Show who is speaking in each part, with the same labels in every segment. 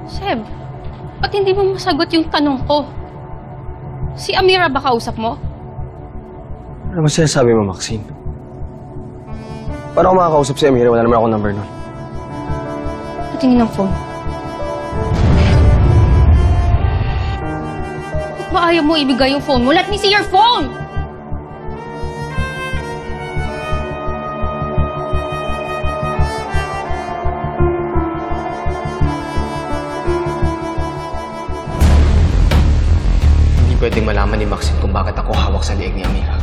Speaker 1: Seb, ba't hindi mo masagot yung tanong ko? Si Amira ba kausap mo?
Speaker 2: Ano ba sinasabi mo, Maxine? Paano ako makakausap si Amira? Wala naman akong number nun.
Speaker 1: Patingin ng phone. Ba't ba ayaw mo ibigay yung phone mo? Let me see your phone!
Speaker 2: Hindi pwedeng malaman ni Maxine kung bakit ako hawak sa liig ni Amira.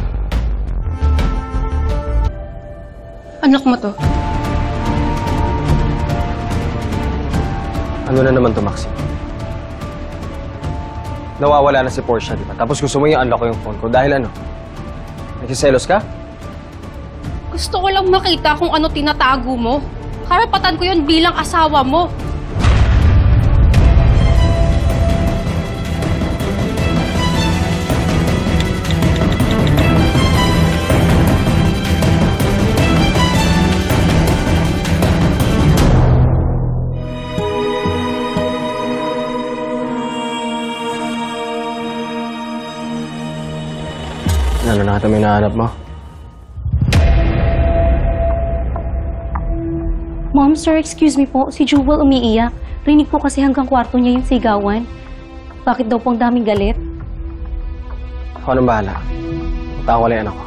Speaker 1: Anak mo to.
Speaker 2: Ano na naman to, Maxine? Nawawala na si Portia, di ba? Tapos gusto mo i-unlock ko yung phone ko. Dahil ano? Nagsiselos ka?
Speaker 1: Gusto ko lang makita kung ano tinatago mo. Karapatan ko yun bilang asawa mo.
Speaker 2: Ano na kami nahanap mo?
Speaker 3: Mom, sir, excuse me po. Si Jewel umiiyak. Rinig po kasi hanggang kwarto niya yung sigawan. Bakit daw po ang daming galit?
Speaker 2: Ako nang bahala. Punta ko lang anak ko.